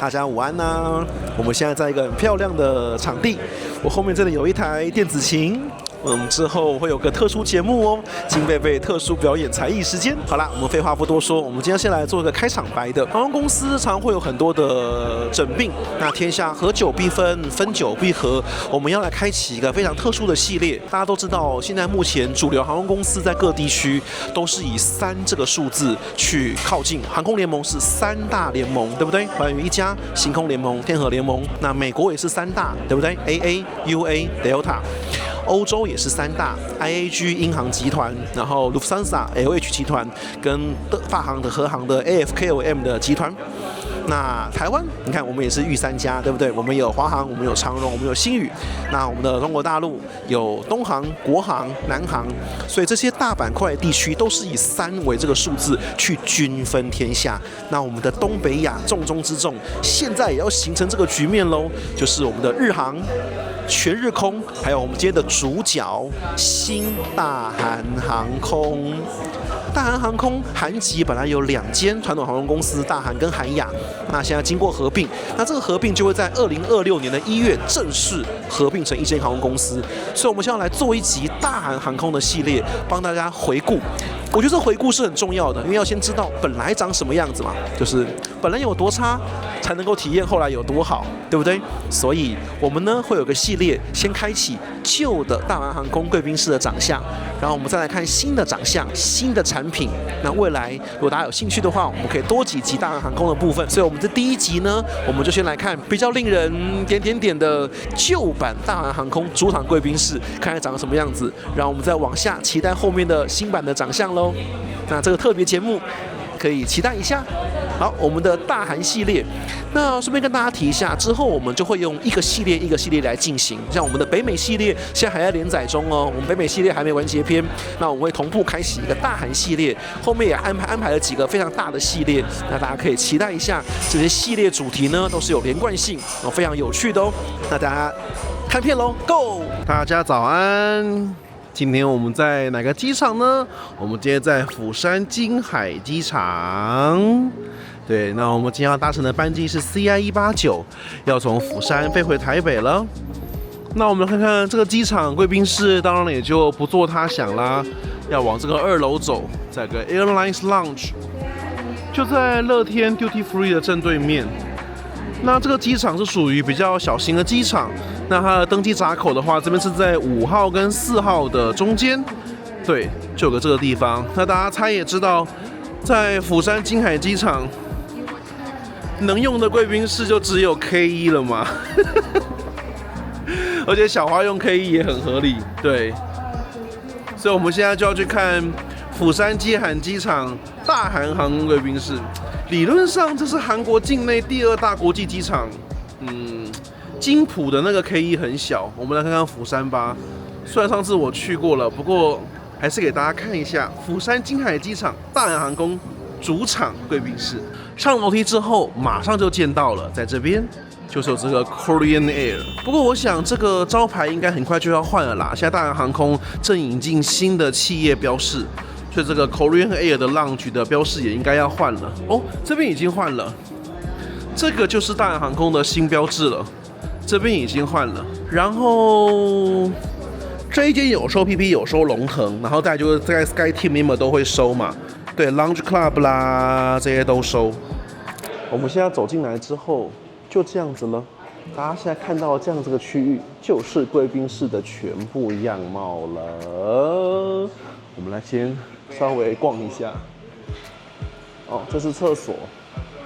大家午安呐！我们现在在一个很漂亮的场地，我后面这里有一台电子琴。之后会有个特殊节目哦，金贝贝特殊表演才艺时间。好啦，我们废话不多说，我们今天先来做一个开场白的。航空公司常会有很多的诊病，那天下合久必分，分久必合。我们要来开启一个非常特殊的系列。大家都知道，现在目前主流航空公司在各地区都是以3这个数字去靠近。航空联盟是3大联盟，对不对？关于一家星空联盟、天河联盟，那美国也是3大，对不对 ？AA、UA、Delta。欧洲也是3大 IAG 英航集团，然后 Lufthansa、LH 集团跟法航的和航的 AFKLM 的集团。那台湾，你看我们也是豫3家，对不对？我们有华航，我们有长荣，我们有星宇。那我们的中国大陆有东航、国航、南航，所以这些大板块地区都是以3为这个数字去均分天下。那我们的东北亚重中之重，现在也要形成这个局面喽，就是我们的日航。全日空，还有我们今天的主角新大韩航空。大韩航空韩籍本来有2间传统航空公司，大韩跟韩亚，那现在经过合并，那这个合并就会在2026年的1月正式合并成1间航空公司。所以我们现在来做一集大韩航空的系列，帮大家回顾。我觉得这回顾是很重要的，因为要先知道本来长什么样子嘛，就是本来有多差，才能够体验后来有多好，对不对？所以我们呢会有个系列，先开启旧的大韩航空贵宾室的长相，然后我们再来看新的长相、新的产品。那未来如果大家有兴趣的话，我们可以多几集大韩航空的部分。所以我们这第1集呢，我们就先来看比较令人点的旧版大韩航空主场贵宾室，看看长什么样子。然后我们再往下期待后面的新版的长相喽。那这个特别节目可以期待一下。好，我们的大韩系列，那顺便跟大家提一下，之后我们就会用一个系列来进行。像我们的北美系列现在还在连载中哦，我们北美系列还没完结篇，那我们会同步开启一个大韩系列，后面也安排了几个非常大的系列，那大家可以期待一下。这些系列主题呢都是有连贯性，非常有趣的哦。那大家看片喽 ，Go！ 大家早安。今天我们在哪个机场呢？我们今天在釜山金海机场。对，那我们今天要搭乘的班机是 CI189，要从釜山飞回台北了。那我们来看看这个机场贵宾室，当然也就不做他想啦，要往这个2楼走，在个 Airlines Lounge， 就在乐天 Duty Free 的正对面。那这个机场是属于比较小型的机场，那它的登机闸口的话，这边是在5号跟4号的中间，对，就有个这个地方。那大家猜也知道，在釜山金海机场能用的贵宾室就只有 K1 了嘛，而且小华用 K1 也很合理，对。所以我们现在就要去看釜山金海机场大韩航空贵宾室。理论上这是韩国境内第2大国际机场，金浦的那个 K1 很小，我们来看看釜山吧。虽然上次我去过了，不过还是给大家看一下釜山金海机场大韩航空主场贵宾室。上楼梯之后，马上就见到了，在这边就是有这个 Korean Air。不过我想这个招牌应该很快就要换了啦，现在大韩航空正引进新的企业标示。所以这个 Korean Air 的 Lounge 的标示也应该要换了哦，这边已经换了，这个就是大韩航空的新标志了，这边已经换了。然后这一间有收 PP 有收龙腾，然后再来就是在 Sky Team Member 都会收嘛，对 Lounge Club 啦这些都收。我们现在走进来之后就这样子了，大家现在看到这样子的区域就是贵宾室的全部样貌了。我们来先稍微逛一下。哦，这是厕所，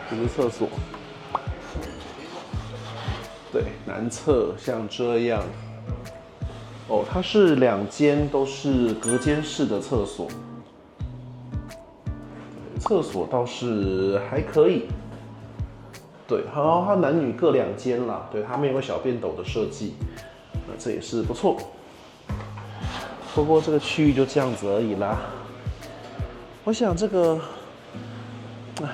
这是厕所。对，男厕像这样。哦，它是2间都是隔间式的厕所。厕所倒是还可以。对，好，它男女各2间啦。对，它没有小便斗的设计，那这也是不错。不过这个区域就这样子而已啦。我想这个，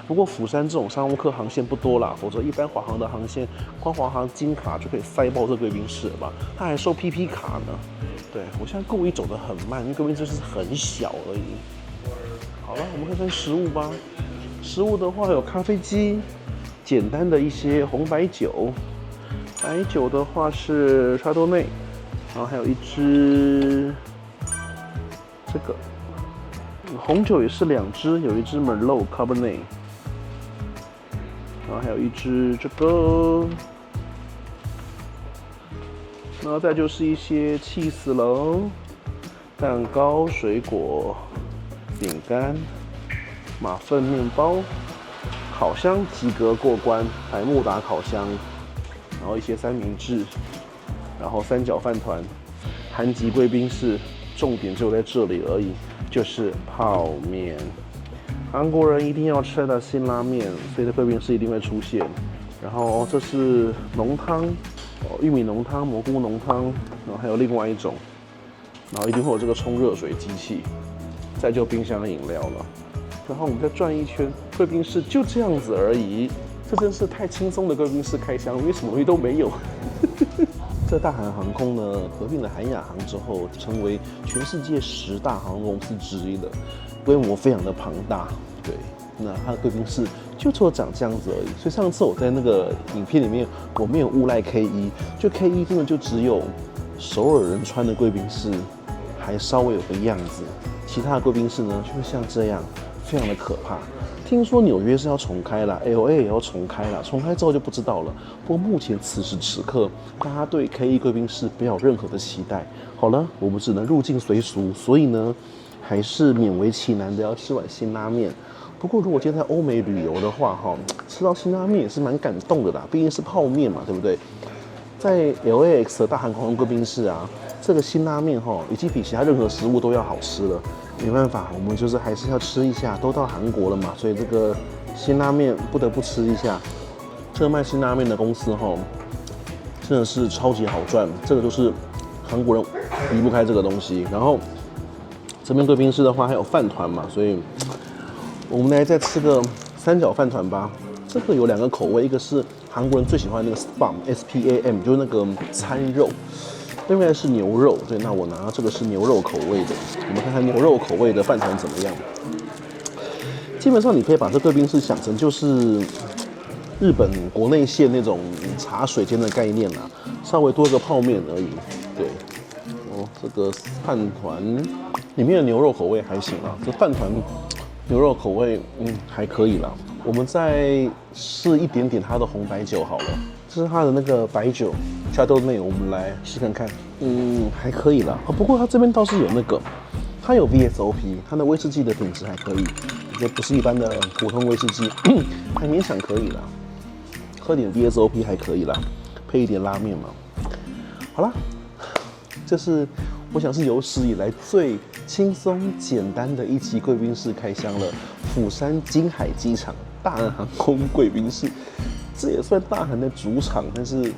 不过釜山这种商务客航线不多啦，否则一般华航的航线，光华航金卡就可以塞爆这贵宾室了吧？它还收 PP 卡呢。对，我现在故意走得很慢，因为贵宾室是很小而已。好了，我们看看食物吧。食物的话有咖啡机，简单的一些红白酒。白酒的话是沙多内，然后还有一支这个红酒也是2支，有一支 Merlot Cabernet， 然后还有一支这个，然后再就是一些cheese了，蛋糕、水果、饼干、马粪面包、烤箱及格过关，百慕达烤箱。然后一些三明治，然后三角饭团，韩籍贵宾室，重点就在这里而已，就是泡面。韩国人一定要吃的辛拉面，所以在贵宾室一定会出现。然后这是浓汤，玉米浓汤、蘑菇浓汤，然后还有另外一种，然后一定会有这个冲热水机器，再就冰箱饮料了。然后我们再转一圈，贵宾室就这样子而已。这真是太轻松的贵宾室开箱，因为什么东西都没有。这大韩航空呢，合并了韩亚航之后，成为全世界10大航空公司之一的，规模非常的庞大。对，那它的贵宾室就只有长这样子而已。所以上次我在那个影片里面，我没有诬赖 K1，就 K1真的就只有首尔人穿的贵宾室还稍微有个样子，其他的贵宾室呢，就会像这样，非常的可怕。听说纽约是要重开了 ，LA 也要重开了，重开之后就不知道了。不过目前此时此刻，大家对 K1 贵宾室不要有任何的期待。好了，我们只能入境随俗，所以呢，还是勉为其难的要吃碗辛拉面。不过如果今天在欧美旅游的话，吃到辛拉面也是蛮感动的啦，毕竟是泡面嘛，对不对？在 LAX 的大韩航空贵宾室啊，这个辛拉面已经比其他任何食物都要好吃了。没办法，我们就是还是要吃一下，都到韩国了嘛，所以这个辛拉面不得不吃一下。这个卖辛拉面的公司真的是超级好赚，这个就是韩国人离不开这个东西。然后这边贵宾室的话还有饭团嘛，所以我们来再吃个三角饭团吧。这个有2个口味，一个是韩国人最喜欢的那个 SPAM， 就是那个餐肉。另外是牛肉，对，那我拿这个是牛肉口味的，我们看看牛肉口味的饭团怎么样。基本上你可以把这贵宾室想成就是日本国内线那种茶水间的概念啦，稍微多一个泡面而已。对，这个饭团里面的牛肉口味还行啦，这饭团牛肉口味还可以啦。我们再试一点点它的红白酒好了。这是它的那个白酒，加豆内，我们来试看看。还可以啦。不过它这边倒是有那个，它有 VSOP， 它的威士忌的品质还可以，就不是一般的普通威士忌，还勉强可以啦。喝点 VSOP 还可以啦，配一点拉面嘛。好啦，这是我想是有史以来最轻松简单的一期贵宾室开箱了。釜山金海机场大韩航空贵宾室。这也算大韩的主场，但是，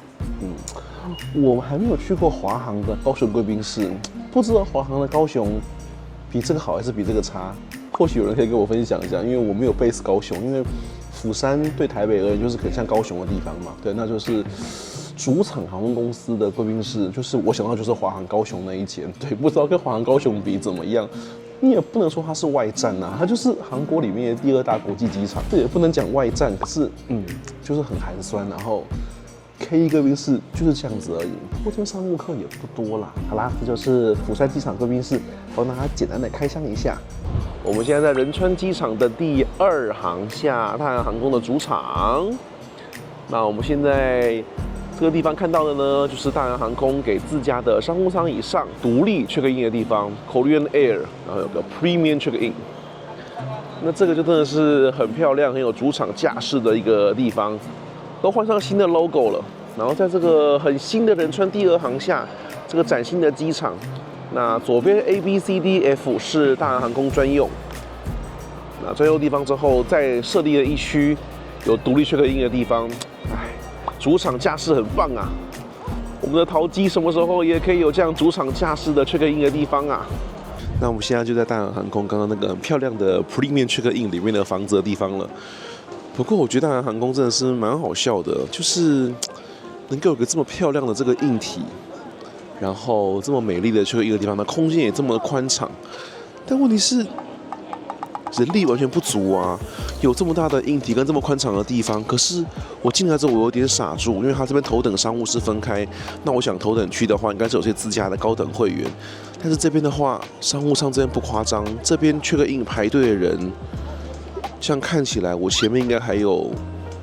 我还没有去过华航的高雄贵宾室，不知道华航的高雄比这个好还是比这个差？或许有人可以跟我分享一下，因为我没有 base 高雄，因为釜山对台北而言就是很像高雄的地方嘛，对，那就是主场航空公司的贵宾室，就是我想到就是华航高雄那一间，对，不知道跟华航高雄比怎么样。你也不能说它是外站呐，它就是韩国里面的第2大国际机场，这也不能讲外站，可是就是很寒酸。然后 K1 贵宾室就是这样子而已，不过这边商务客也不多啦。好啦，这就是釜山机场贵宾室，帮大家简单的开箱一下。我们现在在仁川机场的第2航厦，大韩航空的主场。那我们现在这个地方看到的呢，就是大韩航空给自家的商务舱以上独立 check in 的地方 ，Korean Air， 然后有个 Premium check in。那这个就真的是很漂亮、很有主场架势的一个地方，都换上新的 logo 了。然后在这个很新的仁川第2航厦，这个崭新的机场，那左边 A、B、C、D、F 是大韩航空专用。那专用地方之后，再设立了一区有独立 check in 的地方，主场架势很棒啊！我们的桃机什么时候也可以有这样主场架势的 check in 的地方啊？那我们现在就在大韩航空刚刚那个很漂亮的 Premium check in 里面的房子的地方了。不过我觉得大韩航空真的是蛮好笑的，就是能够有个这么漂亮的这个硬体，然后这么美丽的check in的地方，那空间也这么宽敞，但问题是人力完全不足啊，有这么大的硬体跟这么宽敞的地方，可是我进来之后我有点傻住，因为它这边头等商务是分开，那我想头等区的话应该是有些自家的高等会员，但是这边的话商务舱这边不夸张，这边check in排队的人，这样看起来我前面应该还有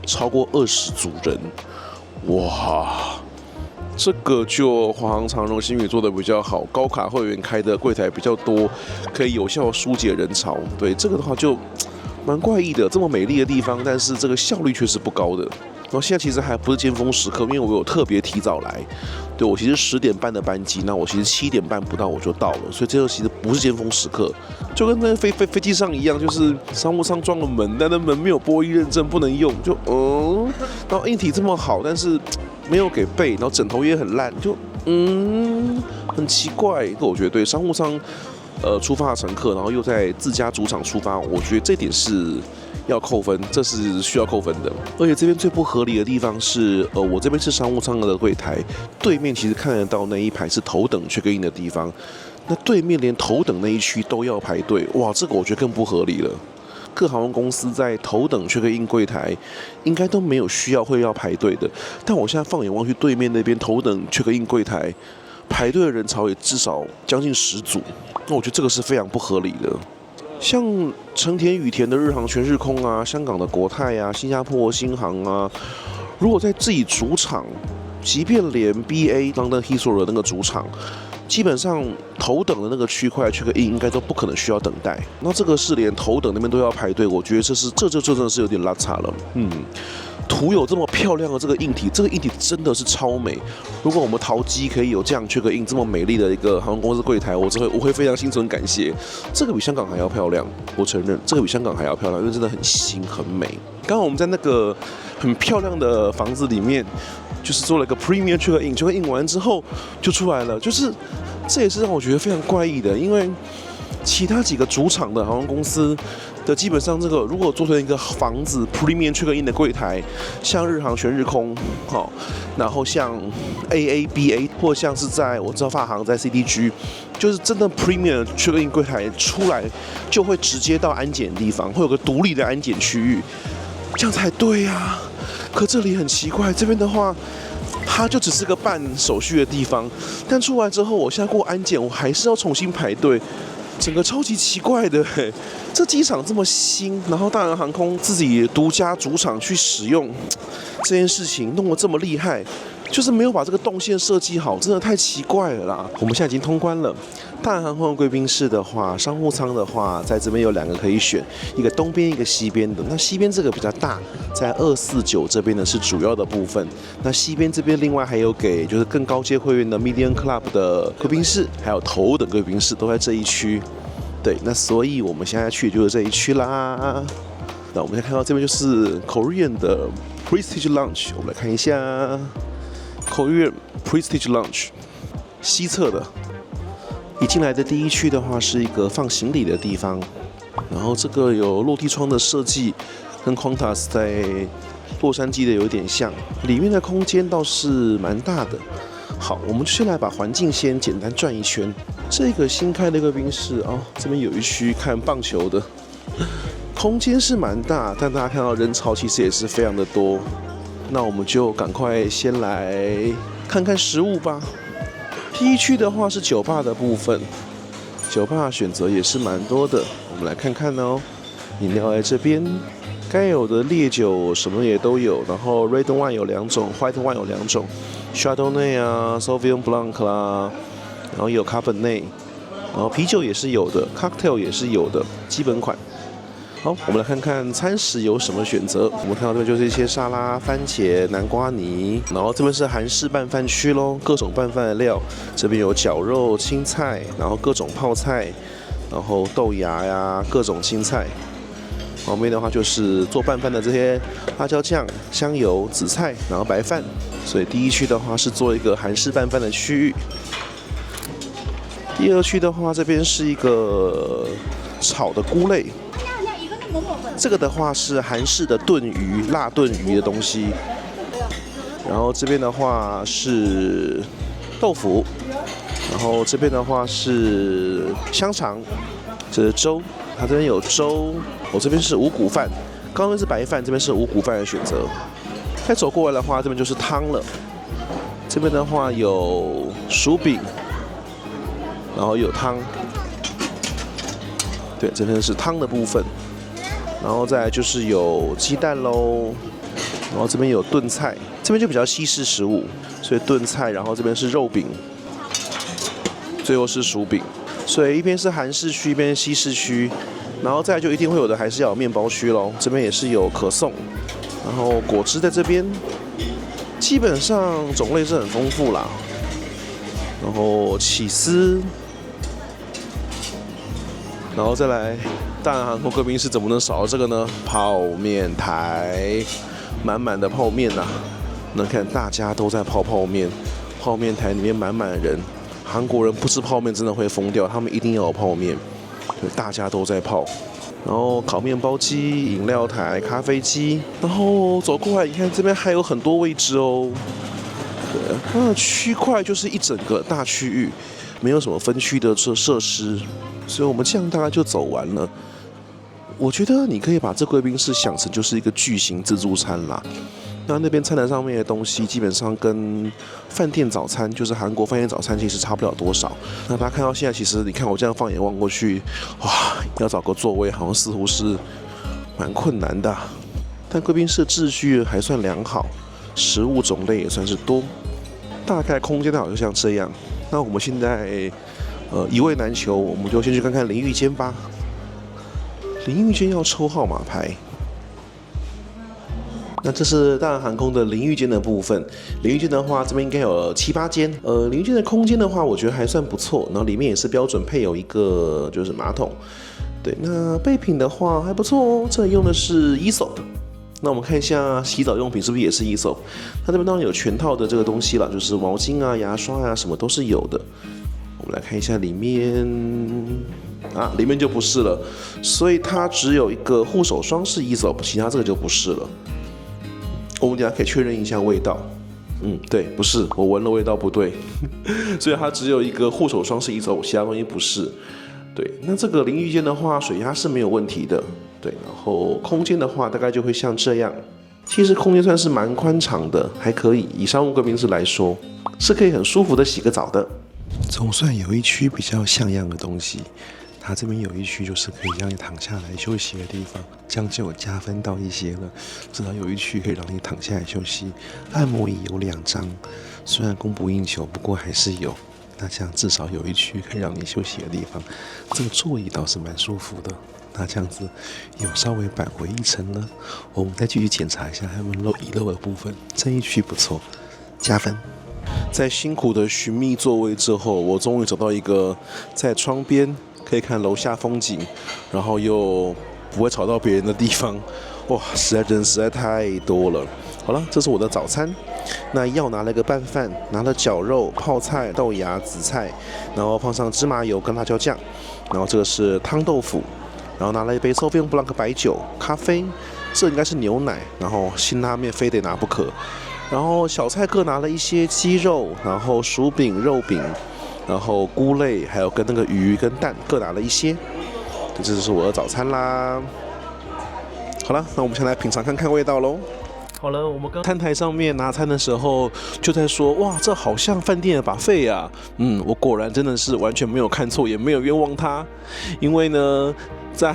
超过20组人，哇！这个就华航、长荣、星宇做的比较好，高卡会员开的柜台比较多，可以有效疏解人潮。对这个的话就蛮怪异的，这么美丽的地方，但是这个效率却是不高的。然后现在其实还不是尖峰时刻，因为我有特别提早来，对我其实10点半的班机，那我其实7点半不到我就到了，所以这个其实不是尖峰时刻，就跟那飞机上一样，就是商务舱装了门，但那门没有波音认证不能用，就然后硬体这么好，但是没有给背，然后枕头也很烂，就很奇怪。我觉得对商务舱出发的乘客，然后又在自家主场出发，我觉得这点是要扣分，这是需要扣分的。而且这边最不合理的地方是，我这边是商务舱的柜台，对面其实看得到那一排是头等check in的地方，那对面连头等那一区都要排队，哇，这个我觉得更不合理了。各航空公司在头等check in柜台应该都没有需要会要排队的，但我现在放眼望去，对面那边头等check in柜台排队的人潮也至少将近10组，那我觉得这个是非常不合理的。像成田、羽田的日航、全日空啊，香港的国泰啊，新加坡新航啊，如果在自己主场，即便连 BA London Heathrow 的那个主场，基本上头等的那个区块check in应该都不可能需要等待。那这个是连头等那边都要排队，我觉得这真的是有点拉差了。图有这么漂亮的这个硬体，这个硬体真的是超美。如果我们淘机可以有这样check in这么美丽的一个航空公司柜台，我会非常心存感谢。这个比香港还要漂亮，我承认这个比香港还要漂亮，因为真的很新很美。刚刚我们在那个很漂亮的房子里面，就是做了一个 premium check in 完之后就出来了，就是这也是让我觉得非常怪异的，因为其他几个主场的航空公司的基本上这个如果做成一个房子 premium check in 的柜台，像日航、全日空，然后像 AA、BA， 或像是在我知道法航在 CDG， 就是真的 premium check in 柜台出来就会直接到安检的地方，会有个独立的安检区域，这样才对啊。可这里很奇怪，这边的话，它就只是个办手续的地方，但出来之后，我现在过安检，我还是要重新排队，整个超级奇怪的。这机场这么新，然后大韩航空自己独家主场去使用这件事情，弄得这么厉害，就是没有把这个动线设计好，真的太奇怪了啦。我们现在已经通关了。大韩航空的贵宾室的话，商务舱的话，在这边有2个可以选，一个东边，一个西边的。那西边这个比较大，在249这边呢是主要的部分。那西边这边另外还有给就是更高阶会员的 Medium Club 的贵宾室，还有头等贵宾室都在这一区。对，那所以我们现在去就是这一区啦。那我们现在看到这边就是 Korean 的 Prestige Lounge， 我们来看一下 Korean Prestige Lounge 西侧的。一进来的第一区的话，是一个放行李的地方，然后这个有落地窗的设计，跟 Qantas 在洛杉矶的有点像，里面的空间倒是蛮大的。好，我们先来把环境先简单转一圈。这个新开的贵宾室哦，这边有一区看棒球的，空间是蛮大，但大家看到人潮其实也是非常的多。那我们就赶快先来看看食物吧。第一区的话是酒吧的部分，酒吧选择也是蛮多的，我们来看看哦。饮料在这边，该有的烈酒什么也都有，然后 Red Wine 有2种 ，White Wine 有2种 ，Chardonnay 啊 ，Sauvignon Blanc 啦，然后也有 Cabernet， 然后啤酒也是有的 ，Cocktail 也是有的，基本款。好，我们来看看餐食有什么选择。我们看到这边就是一些沙拉、番茄、南瓜泥，然后这边是韩式拌饭区咯，各种拌饭的料。这边有绞肉、青菜，然后各种泡菜，然后豆芽呀，各种青菜。旁边的话就是做拌饭的这些辣椒酱、香油、紫菜，然后白饭。所以第一区的话是做一个韩式拌饭的区域。第二区的话，这边是一个炒的菇类。这个的话是韩式的炖鱼、辣炖鱼的东西，然后这边的话是豆腐，然后这边的话是香肠，这是粥，它这边有粥，我这边是五谷饭，刚刚是白饭，这边是五谷饭的选择。再走过来的话，这边就是汤了。这边的话有薯饼，然后有汤。对，这边是汤的部分，然后再来就是有鸡蛋喽，然后这边有炖菜，这边就比较西式食物，所以炖菜，然后这边是肉饼，最后是薯饼，所以一边是韩式区，一边是西式区，然后再来就一定会有的还是要有面包区喽，这边也是有可颂，然后果汁在这边，基本上种类是很丰富啦，然后起司。然后再来，大韩航空贵宾室怎么能少了这个呢？泡面台，满满的泡面呐、能看大家都在泡泡面，泡面台里面满满人。韩国人不吃泡面真的会疯掉，他们一定要有泡面，对，大家都在泡。然后烤面包机、饮料台、咖啡机，然后走过来，你看这边还有很多位置哦。对，那区块就是一整个大区域，没有什么分区的设施。所以我们这样大概就走完了。我觉得你可以把这贵宾室想成就是一个巨型自助餐啦。那边餐台上面的东西基本上跟饭店早餐，就是韩国饭店早餐其实差不了多少。那大家看到现在，其实你看我这样放眼望过去，哇，要找个座位好像似乎是蛮困难的。但贵宾室秩序还算良好，食物种类也算是多，大概空间好像像这样。那我们现在。一位难求，我们就先去看看淋浴间吧。淋浴间要抽号码牌。那这是大韩航空的淋浴间的部分。淋浴间的话，这边应该有7、8间。淋浴间的空间的话，我觉得还算不错。然后里面也是标准配有一个就是马桶。对，那备品的话还不错哦。这里用的是 ESOP。那我们看一下洗澡用品是不是也是 ESOP？ 它这边当然有全套的这个东西了，就是毛巾啊、牙刷啊什么都是有的。我们来看一下里面啊，里面就不是了，所以它只有一个护手霜是 ESOP， 其他这个就不是了。我们等下可以确认一下味道。对，不是，我闻了味道不对，所以它只有一个护手霜是ESOP，其他东西不是。对，那这个淋浴间的话，水压是没有问题的。对，然后空间的话，大概就会像这样。其实空间算是蛮宽敞的，还可以。以商务贵宾室来说，是可以很舒服的洗个澡的。总算有一区比较像样的东西，它这边有一区就是可以让你躺下来休息的地方，这样就有加分到一些了。至少有一区可以让你躺下来休息。按摩椅有2张，虽然供不应求，不过还是有。那这样至少有一区可以让你休息的地方。这个座椅倒是蛮舒服的。那这样子有稍微扳回一层了。我们再继续检查一下他们椅漏的部分，这一区不错，加分。在辛苦的寻觅座位之后，我终于找到一个在窗边可以看楼下风景，然后又不会吵到别人的地方。哇，人实在太多了。好了，这是我的早餐。那要拿了个拌饭，拿了绞肉、泡菜、豆芽、紫菜，然后放上芝麻油跟辣椒酱。然后这个是汤豆腐，然后拿了一杯 Sauvignon Blanc 白酒、咖啡，这应该是牛奶，然后辛拉面非得拿不可。然后小菜各拿了一些鸡肉，然后薯饼、肉饼，然后菇类，还有跟那个鱼跟蛋各拿了一些。这就是我的早餐啦。好了，那我们先来品尝看看味道喽。好了，我们刚餐台上面拿餐的时候就在说，哇，这好像饭店的buffet啊。我果然真的是完全没有看错，也没有冤枉他，因为呢，在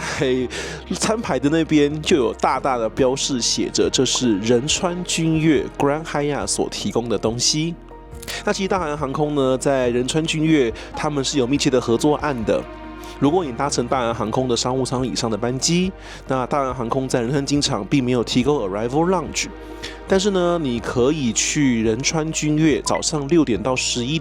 餐牌的那边就有大大的标示写着，这是仁川君悦 Grand Hyatt 所提供的东西。那其实大韩航空呢，在仁川君悦他们是有密切的合作案的。如果你搭乘大韩航空的商务舱以上的班机，那大韩航空在仁川机场并没有提供 Arrival Lounge， 但是呢，你可以去仁川君悦早上6点到11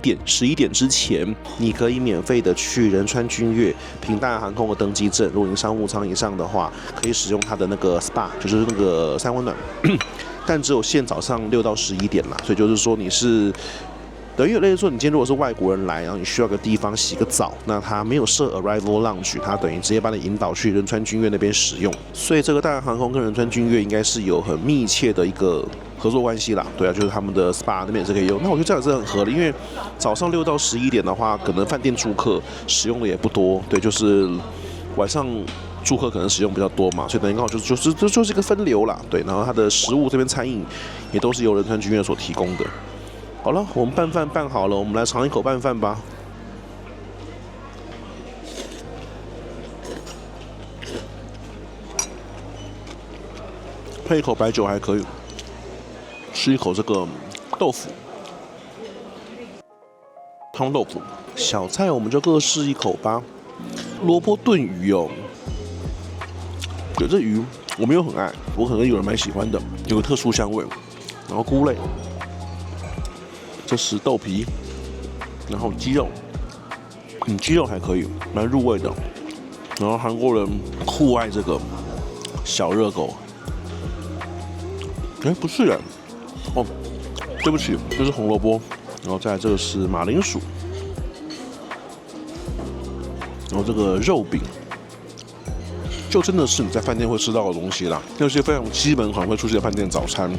点之前，你可以免费的去仁川君悦凭大韩航空的登机证，如果您商务舱以上的话，可以使用它的那个 SPA， 就是那个三温暖，但只有限早上6到11点啦，所以就是说你是。等于类似说，你今天如果是外国人来，然后你需要个地方洗个澡，那他没有设 Arrival Lounge， 他等于直接把你引导去仁川君悦那边使用。所以这个大韩航空跟仁川君悦应该是有很密切的一个合作关系啦。对啊，就是他们的 SPA 那边也是可以用。那我觉得这样也是很合理，因为早上6到11点的话，可能饭店住客使用的也不多。对，就是晚上住客可能使用比较多嘛，所以等于刚好就是一个分流啦。对，然后它的食物这边餐饮也都是由仁川剧院所提供的。好了，我们拌饭拌好了，我们来尝一口拌饭吧。配一口白酒还可以，吃一口这个豆腐，汤豆腐。小菜我们就各试一口吧。萝卜炖鱼哦，对，这鱼我没有很爱，我可能有人蛮喜欢的，有个特殊香味。然后菇类，这是豆皮，然后鸡肉，鸡肉还可以，蛮入味的。然后韩国人酷爱这个小热狗。不是人哦，对不起，这是红萝卜，然后再来这个是马铃薯，然后这个肉饼，就真的是你在饭店会吃到的东西啦，那些非常基本款会出现在饭店早餐。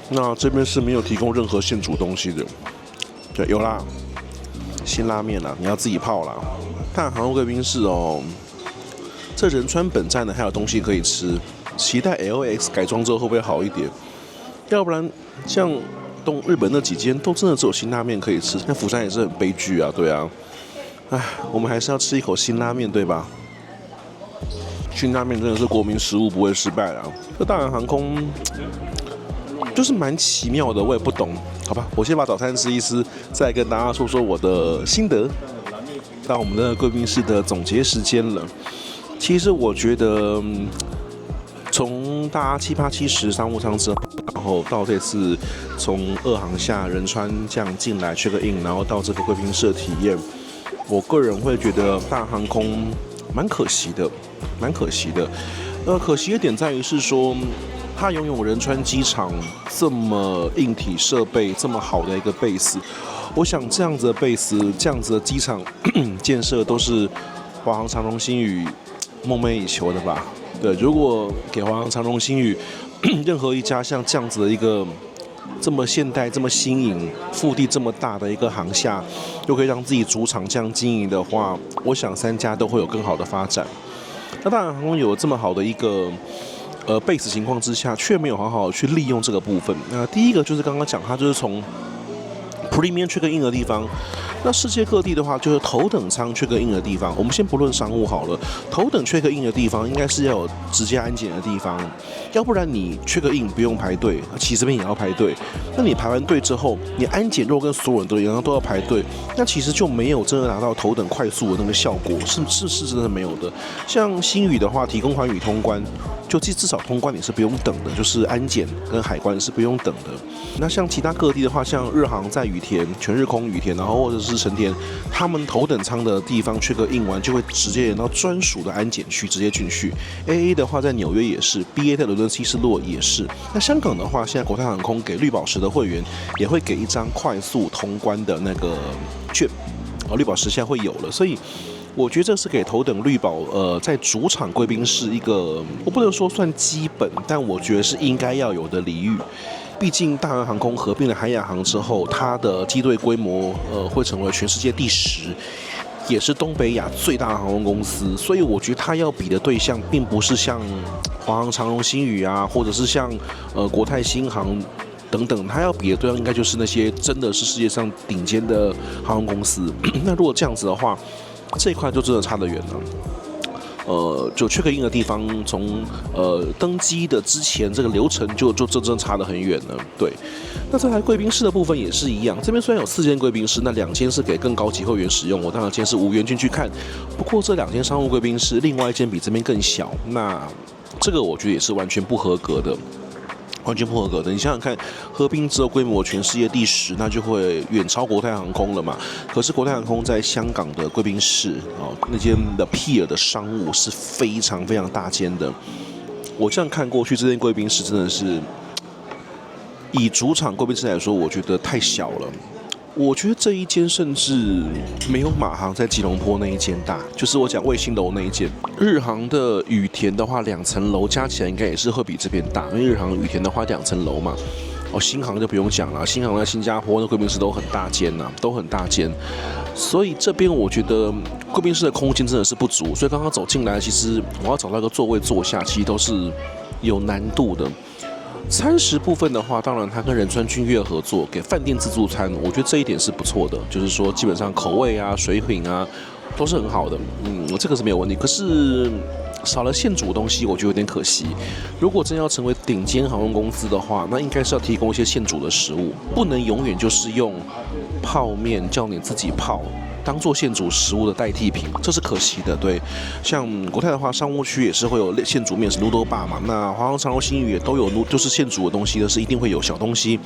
那这边是没有提供任何现煮东西的，对，有啦，辛拉面啦，你要自己泡啦。大韩国贵宾室哦，这仁川本站呢还有东西可以吃，期待 LX 改装之后会不会好一点？要不然像日本那几间都真的只有辛拉面可以吃，那釜山也是很悲剧啊，对啊，我们还是要吃一口辛拉面，对吧？辛拉面真的是国民食物，不会失败啦。这大韩航空就是蛮奇妙的，我也不懂，好吧，我先把早餐吃一吃，再跟大家说说我的心得。到我们的贵宾室的总结时间了，其实我觉得。从搭787商务舱之后，然后到这次从2航下仁川这样进来 check in， 然后到这个贵宾室的体验，我个人会觉得大航空蛮可惜的，蛮可惜的。可惜的点在于是说，它拥有仁川机场这么硬体设备这么好的一个 base， 我想这样子的 base， 这样子的机场建设都是华航、长荣、星宇梦寐以求的吧。对，如果给华航、长荣、星宇任何一家像这样子的一个这么现代、这么新颖、腹地这么大的一个航厦，又可以让自己主场这样经营的话，我想3家都会有更好的发展。那当然，航空有这么好的一个base 情况之下，却没有好好去利用这个部分。那第一个就是刚刚讲，它就是从 Premium check in 的地方。那世界各地的话，就是头等舱 check in 的地方。我们先不论商务好了，头等 check in 的地方应该是要有直接安检的地方，要不然你 check in 不用排队，其实这边也要排队。那你排完队之后，你安检如果跟所有人都一样都要排队，那其实就没有真的拿到头等快速的那个效果，是真的没有的。像星宇的话，提供寰宇通关，就至少通关你是不用等的，就是安检跟海关是不用等的。那像其他各地的话，像日航在羽田、全日空羽田，然后或者是成田，他们头等舱的地方check in完就会直接连到专属的安检区直接进去。AA 的话在纽约也是 ，BA 在伦敦希斯洛也是。那香港的话，现在国泰航空给绿宝石的会员也会给一张快速通关的那个券，绿宝石现在会有了，所以。我觉得这是给头等绿宝在主场贵宾室一个，我不能说算基本，但我觉得是应该要有的礼遇。毕竟大韩航空合并了海亚航之后，它的机队规模会成为全世界第10，也是东北亚最大的航空公司。所以我觉得它要比的对象，并不是像华航、长荣、星宇啊，或者是像国泰新航。等等，它要比的对象应该就是那些真的是世界上顶尖的航空公司。那如果这样子的话，这一块就真的差得远了。就check in的地方，从登机的之前这个流程就真正差得很远了。对，那再来贵宾室的部分也是一样，这边虽然有4间贵宾室，那2间是给更高级会员使用，我当然今天是无缘进去看。不过这2间商务贵宾室，另外1间比这边更小，那这个我觉得也是完全不合格的。完全不合格的，你想想看，合并之后规模全世界第10，那就会远超国泰航空了嘛。可是国泰航空在香港的贵宾室那间的 Pier 的商务是非常非常大间的。我这样看过去，这间贵宾室真的是以主场贵宾室来说，我觉得太小了。我觉得这一间甚至没有马航在吉隆坡那一间大，就是我讲卫星楼那一间。日航的羽田的话，2层楼加起来应该也是会比这边大，因为日航羽田的话2层楼嘛。新航就不用讲了，新航在新加坡那贵宾室都很大间呐，都很大间。所以这边我觉得贵宾室的空间真的是不足，所以刚刚走进来，其实我要找到一个座位坐下，其实都是有难度的。餐食部分的话，当然它跟仁川君悦合作，给饭店自助餐，我觉得这一点是不错的，就是说基本上口味啊、水品啊都是很好的，这个是没有问题。可是少了现煮的东西，我觉得有点可惜。如果真要成为顶尖航空公司的话，那应该是要提供一些现煮的食物，不能永远就是用泡面叫你自己泡，当做现煮食物的代替品，这是可惜的。对，像国泰的话，商务区也是会有现煮面食 noodle bar 嘛，那华航、长荣、新宇也都有，就是现煮的东西的是一定会有小东西。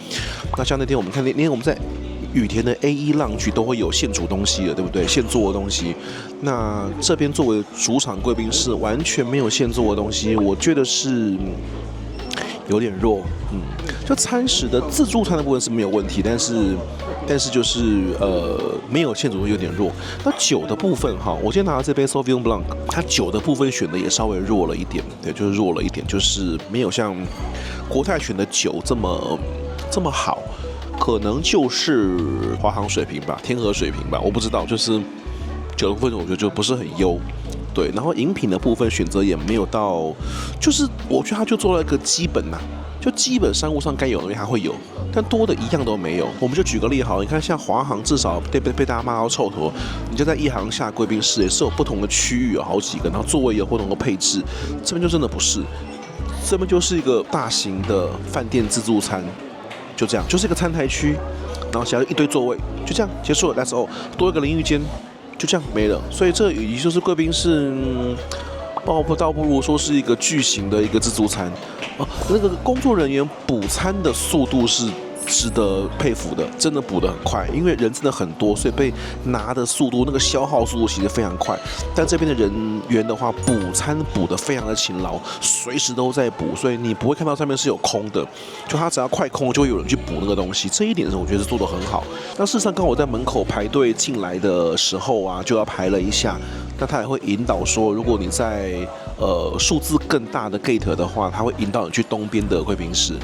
那像那天我们看，那天我们在羽田的 A1 Lounge都会有现煮东西的，对不对？现做的东西。那这边作为主场贵宾室，完全没有现做的东西，我觉得是有点弱。就餐食的自助餐的部分是没有问题，但是就是没有现煮有点弱。那酒的部分哈，我今天拿到这杯 Sauvignon Blanc， 它酒的部分选的也稍微弱了一点，对，就是弱了一点，就是没有像国泰选的酒这么好。可能就是华航水平吧，天河水平吧，我不知道。就是酒的部分，我觉得就不是很优，对。然后饮品的部分选择也没有到，就是我觉得他就做了一个基本就基本商务上该有的东西还会有，但多的一样都没有。我们就举个例好，你看像华航至少被大家骂到臭头，你就在一航下贵宾室也是有不同的区域，有好几个，然后座位有不同的配置，这边就真的不是，这边就是一个大型的饭店自助餐。就这样，就是一个餐台区，然后其他一堆座位，就这样结束了。That's all， 多一个淋浴间，就这样没了。所以这与其就是贵宾室，倒不如说是一个巨型的一个自助餐。那个工作人员补餐的速度是值得佩服的，真的补得很快，因为人真的很多，所以被拿的速度，那个消耗速度其实非常快。但这边的人员的话，补餐补得非常的勤劳，随时都在补，所以你不会看到上面是有空的，就他只要快空，就会有人去补那个东西。这一点是我觉得是做得很好。那事实上，刚我在门口排队进来的时候啊，就要排了一下，那他也会引导说，如果你在数字更大的 gate 的话，他会引导你去东边的贵宾室。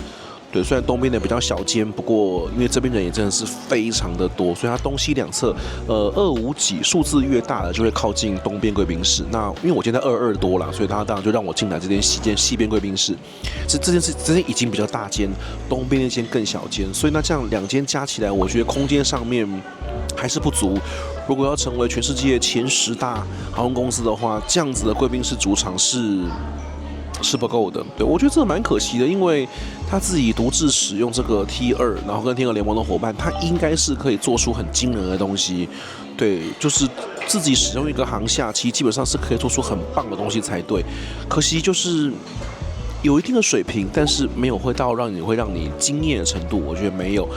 对，虽然东边的比较小间，不过因为这边人也真的是非常的多，所以它东西两侧，250几数字越大的就会靠近东边贵宾室。那因为我今天在22多啦，所以他当然就让我进来这间西边贵宾室。这间已经比较大间，东边那间更小间，所以那这样两间加起来，我觉得空间上面还是不足。如果要成为全世界前10大航空公司的话，这样子的贵宾室主场是不够的。对，我觉得这蛮可惜的，因为他自己独自使用这个 T2，然后跟天河联盟的伙伴，他应该是可以做出很惊人的东西。对，就是自己使用一个航厦，其实基本上是可以做出很棒的东西才对。可惜就是有一定的水平，但是没有会到让你惊艳的程度，我觉得没有。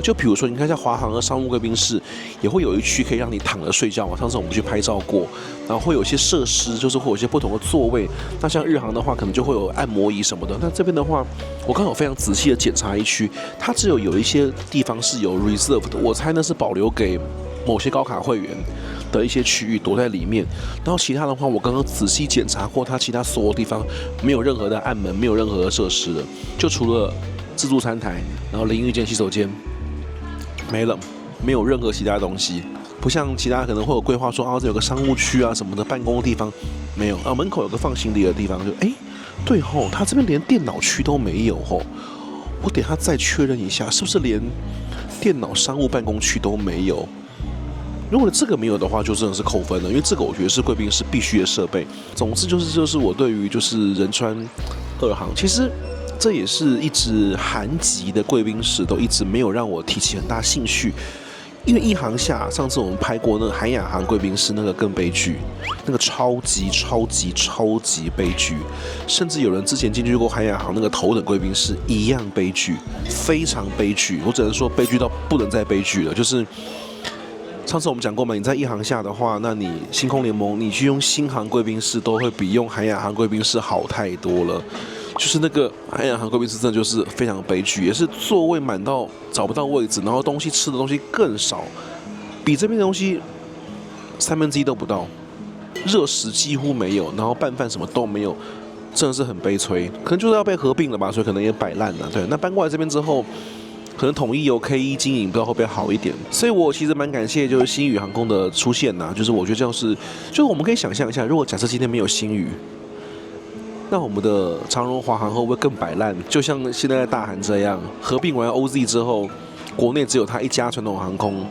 就比如说，你看像华航的商务贵宾室，也会有一区可以让你躺着睡觉嘛。上次我们去拍照过，然后会有一些设施，就是会有一些不同的座位。那像日航的话，可能就会有按摩椅什么的。那这边的话，我刚好非常仔细的检查一区，它只有一些地方是有 reserve 的，我猜那是保留给某些高卡会员的一些区域躲在里面，然后其他的话，我刚刚仔细检查过，它其他所有地方没有任何的暗门，没有任何的设施的，就除了自助餐台，然后淋浴间、洗手间没了，没有任何其他东西。不像其他可能会有规划说这有个商务区啊什么的办公的地方，没有门口有个放行李的地方，就对吼，它这边连电脑区都没有吼。我等一下再确认一下，是不是连电脑商务办公区都没有？如果这个没有的话，就真的是扣分了，因为这个我觉得是贵宾室必须的设备。总之就是我对于就是仁川2航，其实这也是一直韩籍的贵宾室都一直没有让我提起很大兴趣。因为一航下上次我们拍过那个韩亚航贵宾室，那个更悲剧，那个超级悲剧，甚至有人之前进去过韩亚航那个头等贵宾室一样悲剧，非常悲剧。我只能说悲剧到不能再悲剧了。就是上次我们讲过嘛，你在一航下的话，那你星空联盟你去用新航贵宾室都会比用韩亚航贵宾室好太多了。就是那个韩亚航贵宾室真的就是非常悲剧，也是座位满到找不到位置，然后东西吃的东西更少，比这边的东西1/3都不到，热食几乎没有，然后拌饭什么都没有，真的是很悲催，可能就是要被合并了吧，所以可能也摆烂了。对，那搬过来这边之后，可能统一由 KE 经营，不知道会不会好一点。所以我其实蛮感谢就是星宇航空的出现呐，就是我觉得这样是，就是我们可以想象一下，如果假设今天没有星宇，那我们的长荣华航会不会更摆烂？就像现在的大韩这样，合并完 OZ 之后，国内只有它一家传统航空，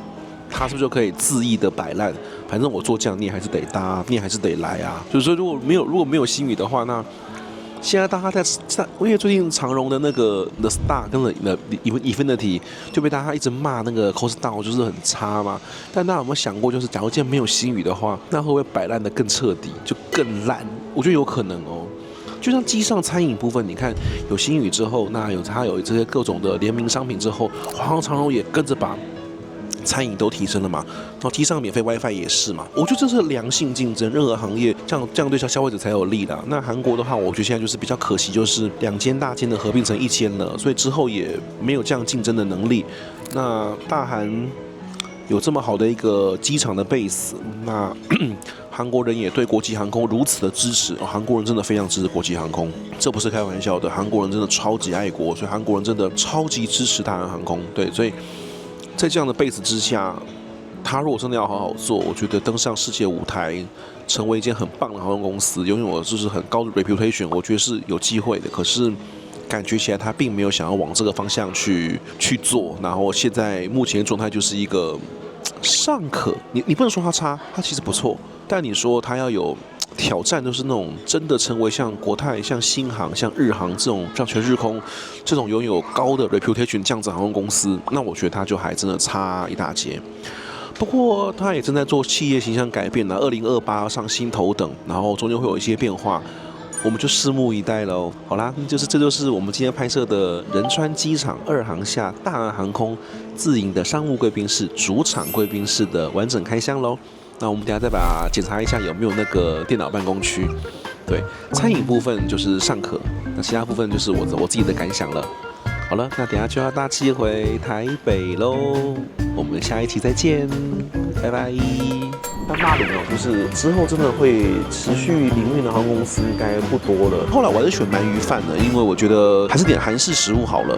它是不是就可以恣意的摆烂？反正我做这样，你也还是得搭，你也还是得来啊。就是说，如果没有星宇的话，那现在大家在，因为最近长荣的那个 The Star 跟Infinity 就被大家一直骂那个 cost down 就是很差嘛。但大家有没有想过，就是假如今天没有星宇的话，那会不会摆烂的更彻底，就更烂？我觉得有可能哦。就像机上餐饮部分，你看有星宇之后，那它有这些各种的联名商品之后，华航、长荣也跟着把餐饮都提升了嘛，然后机上免费 WiFi 也是嘛。我觉得这是良性竞争，任何行业这样对消费者才有利的。那韩国的话，我觉得现在就是比较可惜，就是2间大间的合并成1间了，所以之后也没有这样竞争的能力。那大韩有这么好的一个机场的 base， 那韩国人也对国际航空如此的支持，韩国人真的非常支持国际航空，这不是开玩笑的，韩国人真的超级爱国，所以韩国人真的超级支持大韩航空。对，所以在这样的 base 之下，他如果真的要好好做，我觉得登上世界舞台，成为一间很棒的航空公司，拥有就是很高的 reputation， 我觉得是有机会的。可是感觉起来他并没有想要往这个方向去做，然后现在目前的状态就是一个尚可，你不能说它差，它其实不错，但你说它要有挑战，就是那种真的成为像国泰、像新航、像日航这种，像全日空这种拥有高的 reputation 这样子航空公司，那我觉得它就还真的差一大截。不过它也正在做企业形象改变了，2028上新头等，然后中间会有一些变化。我们就拭目以待喽。好啦，这就是我们今天拍摄的仁川机场2航下大韩航空自营的商务贵宾室、主场贵宾室的完整开箱喽。那我们等一下再检查一下有没有那个电脑办公区。对，餐饮部分就是尚可，那其他部分就是我自己的感想了。好了，那等一下就要搭机回台北喽。我们下一期再见，拜拜。但大连哦，就是之后真的会持续营运的航空公司应该不多了。后来我还是选鳗鱼饭的，因为我觉得还是点韩式食物好了。